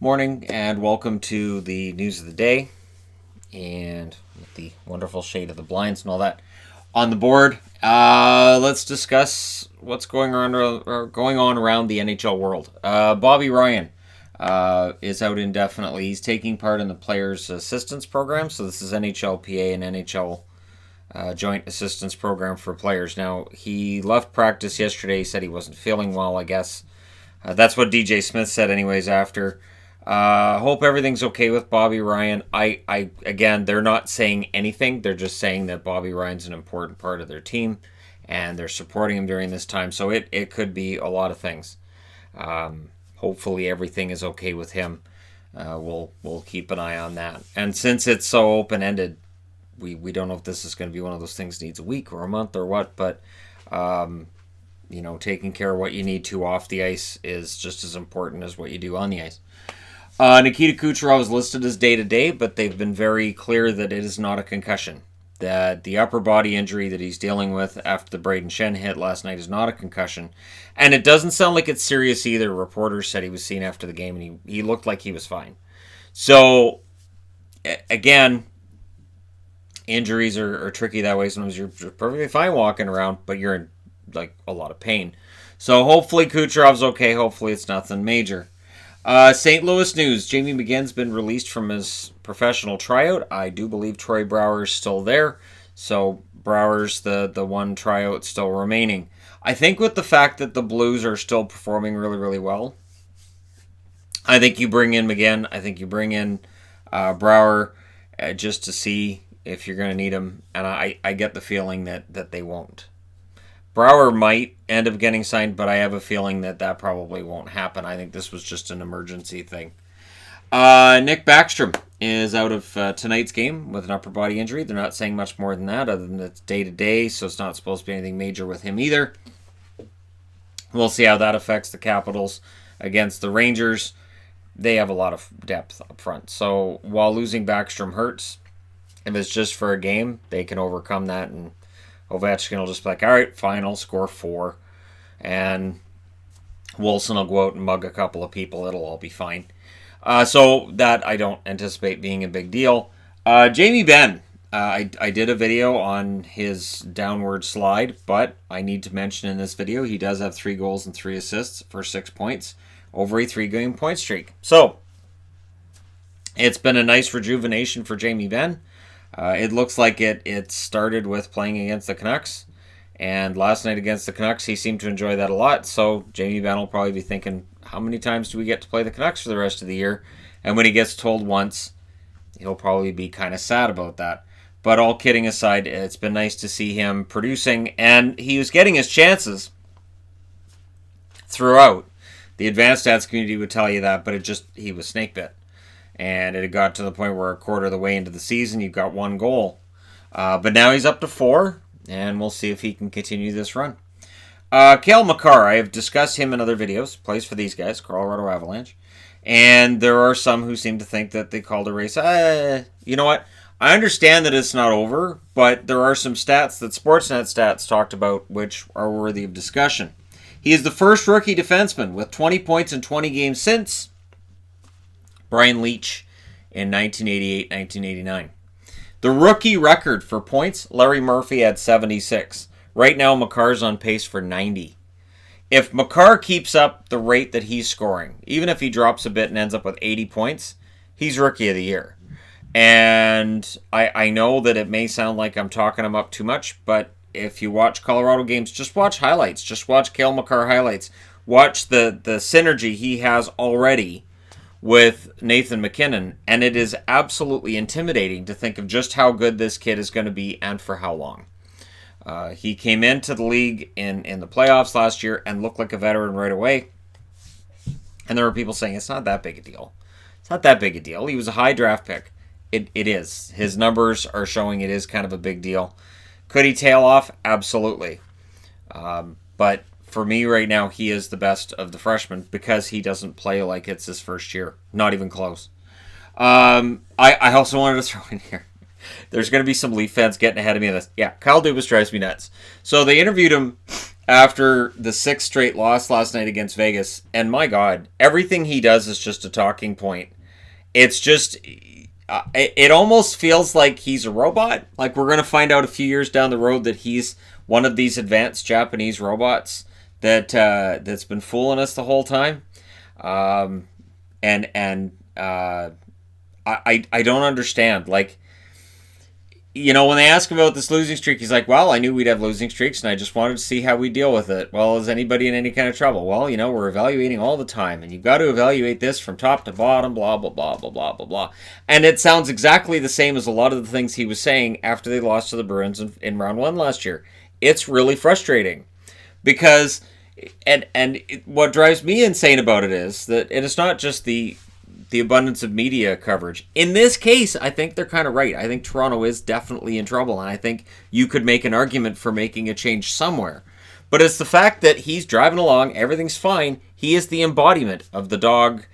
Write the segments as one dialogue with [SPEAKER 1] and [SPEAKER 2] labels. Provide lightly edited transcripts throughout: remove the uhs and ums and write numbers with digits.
[SPEAKER 1] Morning and welcome to the news of the day and with the wonderful shade of the blinds and all that on the board. Let's discuss what's going on around the NHL world. Bobby Ryan is out indefinitely. He's taking part in the Players Assistance Program. So this is NHLPA and NHL Joint Assistance Program for players. Now, he left practice yesterday. He said he wasn't feeling well, I guess. That's what DJ Smith said anyways after. Hope everything's okay with Bobby Ryan. Again, they're not saying anything. They're just saying that Bobby Ryan's an important part of their team, and they're supporting him during this time. So it could be a lot of things. Hopefully everything is okay with him. We'll keep an eye on that. And since it's so open ended, we don't know if this is going to be one of those things needs a week or a month or what. But taking care of what you need to off the ice is just as important as what you do on the ice. Nikita Kucherov is listed as day-to-day, but they've been very clear that it is not a concussion. That the upper body injury that he's dealing with after the Braden Shen hit last night is not a concussion. And it doesn't sound like it's serious either. Reporters said he was seen after the game, and he looked like he was fine. So, again, injuries are tricky that way. Sometimes you're perfectly fine walking around, but you're in a lot of pain. So hopefully Kucherov's okay. Hopefully it's nothing major. St. Louis news. Jamie McGinn's been released from his professional tryout. I do believe Troy Brouwer's still there. So Brouwer's the one tryout still remaining. I think with the fact that the Blues are still performing really, really well, I think you bring in McGinn. I think you bring in Brouwer just to see if you're going to need him. And I get the feeling that they won't. Brouwer might end up getting signed, but I have a feeling that probably won't happen. I think this was just an emergency thing. Nick Backstrom is out of tonight's game with an upper body injury. They're not saying much more than that, other than it's day-to-day, so it's not supposed to be anything major with him either. We'll see how that affects the Capitals against the Rangers. They have a lot of depth up front. So while losing Backstrom hurts, if it's just for a game, they can overcome that, and Ovechkin will just be like, all right, fine, I'll score 4. And Wilson will go out and mug a couple of people. It'll all be fine. So that I don't anticipate being a big deal. Jamie Benn, I did a video on his downward slide, but I need to mention in this video he does have 3 goals and 3 assists for 6 points over a 3-game point streak. So it's been a nice rejuvenation for Jamie Benn. It looks like it started with playing against the Canucks, and last night against the Canucks, he seemed to enjoy that a lot, so Jamie Benn will probably be thinking, how many times do we get to play the Canucks for the rest of the year? And when he gets told once, he'll probably be kind of sad about that. But all kidding aside, it's been nice to see him producing, and he was getting his chances throughout. The advanced stats community would tell you that, but he was snake bit. And it had got to the point where a quarter of the way into the season, you've got 1 goal. But now he's up to 4, and we'll see if he can continue this run. Cale Makar, I have discussed him in other videos. Plays for these guys, Colorado Avalanche. And there are some who seem to think that they called a race. You know what? I understand that it's not over, but there are some stats that Sportsnet stats talked about which are worthy of discussion. He is the first rookie defenseman with 20 points in 20 games since Brian Leetch in 1988-1989. The rookie record for points, Larry Murphy had 76. Right now, Makar's on pace for 90. If Makar keeps up the rate that he's scoring, even if he drops a bit and ends up with 80 points, he's Rookie of the Year. And I know that it may sound like I'm talking him up too much, but if you watch Colorado games, just watch highlights. Just watch Cale Makar highlights. Watch the synergy he has already with Nathan McKinnon, and it is absolutely intimidating to think of just how good this kid is going to be and for how long. He came into the league in the playoffs last year and looked like a veteran right away, and there were people saying it's not that big a deal. It's not that big a deal. He was a high draft pick. It is. His numbers are showing it is kind of a big deal. Could he tail off? Absolutely. But for me right now, he is the best of the freshmen because he doesn't play like it's his first year. Not even close. I also wanted to throw in here. There's going to be some Leaf fans getting ahead of me on this. Yeah, Kyle Dubas drives me nuts. So they interviewed him after the 6th straight loss last night against Vegas. And my God, everything he does is just a talking point. It's just, it almost feels like he's a robot. Like we're going to find out a few years down the road that he's one of these advanced Japanese robots that's been fooling us the whole time. I don't understand. Like, when they ask about this losing streak, he's like, well, I knew we'd have losing streaks, and I just wanted to see how we deal with it. Well, is anybody in any kind of trouble? Well, we're evaluating all the time, and you've got to evaluate this from top to bottom, blah, blah, blah, blah, blah, blah, blah. And it sounds exactly the same as a lot of the things he was saying after they lost to the Bruins in round one last year. It's really frustrating because, what drives me insane about it is that, and it's not just the abundance of media coverage. In this case, I think they're kind of right. I think Toronto is definitely in trouble, and I think you could make an argument for making a change somewhere. But it's the fact that he's driving along, everything's fine. He is the embodiment of the dog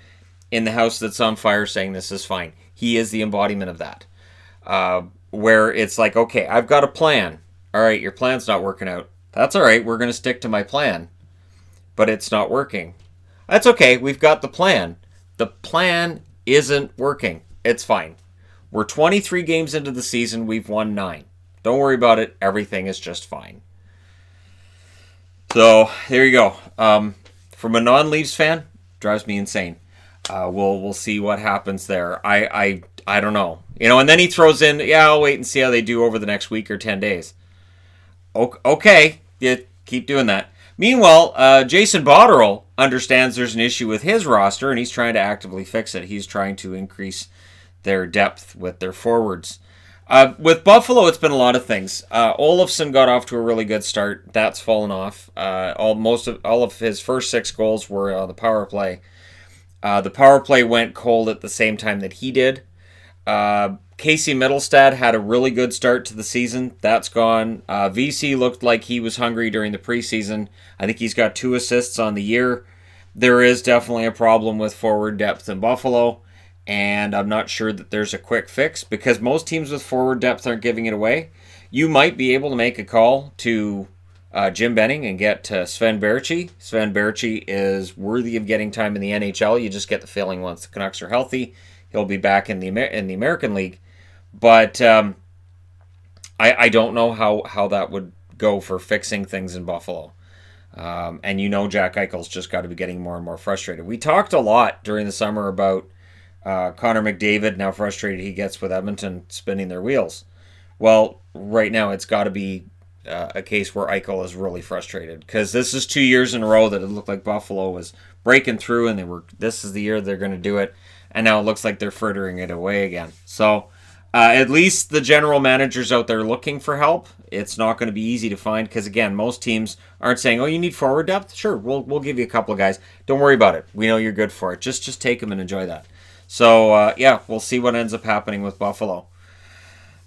[SPEAKER 1] in the house that's on fire saying this is fine. He is the embodiment of that. Where it's like, okay, I've got a plan. All right, your plan's not working out. That's all right, we're going to stick to my plan. But it's not working. That's okay, we've got the plan. The plan isn't working. It's fine. We're 23 games into the season. We've won 9. Don't worry about it. Everything is just fine. So, there you go. From a non-Leafs fan, drives me insane. We'll see what happens there. I don't know. And then he throws in, I'll wait and see how they do over the next week or 10 days. Okay. Yeah, keep doing that. Meanwhile, Jason Botterill understands there's an issue with his roster, and he's trying to actively fix it. He's trying to increase their depth with their forwards. With Buffalo, it's been a lot of things. Olofsson got off to a really good start. That's fallen off. All of his first 6 goals were on the power play. The power play went cold at the same time that he did. Casey Middlestad had a really good start to the season. That's gone. VC looked like he was hungry during the preseason. I think he's got 2 assists on the year. There is definitely a problem with forward depth in Buffalo, and I'm not sure that there's a quick fix because most teams with forward depth aren't giving it away. You might be able to make a call to Jim Benning and get Sven Baertschi. Sven Baertschi is worthy of getting time in the NHL. You just get the feeling once the Canucks are healthy, he'll be back in the American League. But I don't know how that would go for fixing things in Buffalo. And Jack Eichel's just got to be getting more and more frustrated. We talked a lot during the summer about Connor McDavid and how frustrated he gets with Edmonton spinning their wheels. Well, right now it's got to be a case where Eichel is really frustrated because this is 2 years in a row that it looked like Buffalo was breaking through and this is the year they're going to do it. And now it looks like they're frittering it away again. So at least the general managers out there looking for help. It's not going to be easy to find because, again, most teams aren't saying, oh, you need forward depth? Sure, we'll give you a couple of guys. Don't worry about it. We know you're good for it. Just take them and enjoy that. So, we'll see what ends up happening with Buffalo.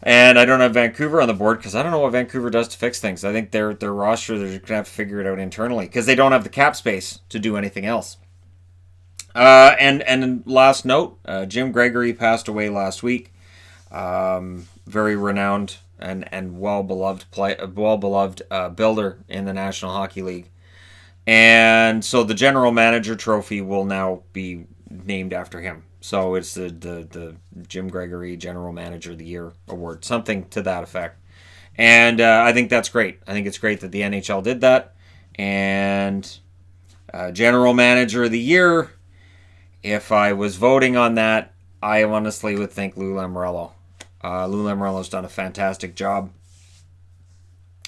[SPEAKER 1] And I don't have Vancouver on the board because I don't know what Vancouver does to fix things. I think their roster, they're going to have to figure it out internally because they don't have the cap space to do anything else. And last note, Jim Gregory passed away last week. Very renowned and well-beloved builder in the National Hockey League. And so the General Manager trophy will now be named after him. So it's the Jim Gregory General Manager of the Year award, something to that effect. And I think that's great. I think it's great that the NHL did that. And General Manager of the Year, if I was voting on that, I honestly would think Lou Lamoriello. Lou Lamoriello's done a fantastic job.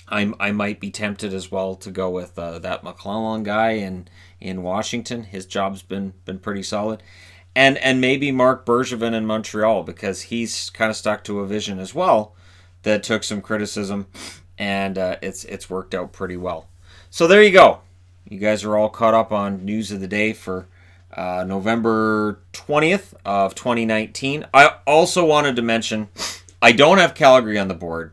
[SPEAKER 1] I might be tempted as well to go with that McClellan guy in Washington. His job's been pretty solid. And maybe Mark Bergevin in Montreal because he's kind of stuck to a vision as well that took some criticism and it's worked out pretty well. So there you go. You guys are all caught up on news of the day for November 20th of 2019. I also wanted to mention, I don't have Calgary on the board.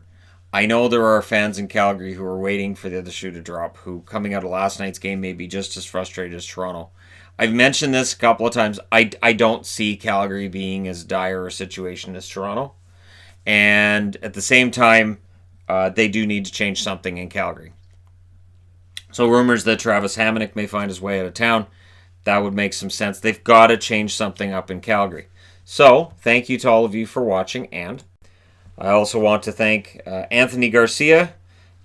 [SPEAKER 1] I know there are fans in Calgary who are waiting for the other shoe to drop, who coming out of last night's game may be just as frustrated as Toronto. I've mentioned this a couple of times. I don't see Calgary being as dire a situation as Toronto. And at the same time, they do need to change something in Calgary. So rumors that Travis Hamonic may find his way out of town, that would make some sense. They've got to change something up in Calgary. So thank you to all of you for watching, and I also want to thank Anthony Garcia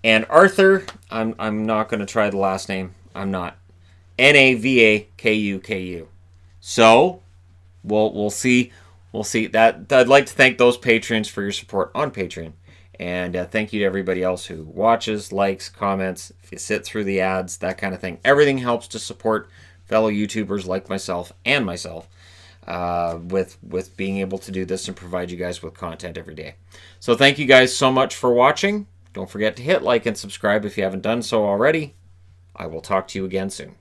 [SPEAKER 1] and Arthur. I'm not going to try the last name. I'm not. Navakuku. So we'll see. We'll see. That I'd like to thank those patrons for your support on Patreon. And thank you to everybody else who watches, likes, comments, if you sit through the ads, that kind of thing. Everything helps to support fellow YouTubers like myself with being able to do this and provide you guys with content every day. So thank you guys so much for watching. Don't forget to hit like and subscribe if you haven't done so already. I will talk to you again soon.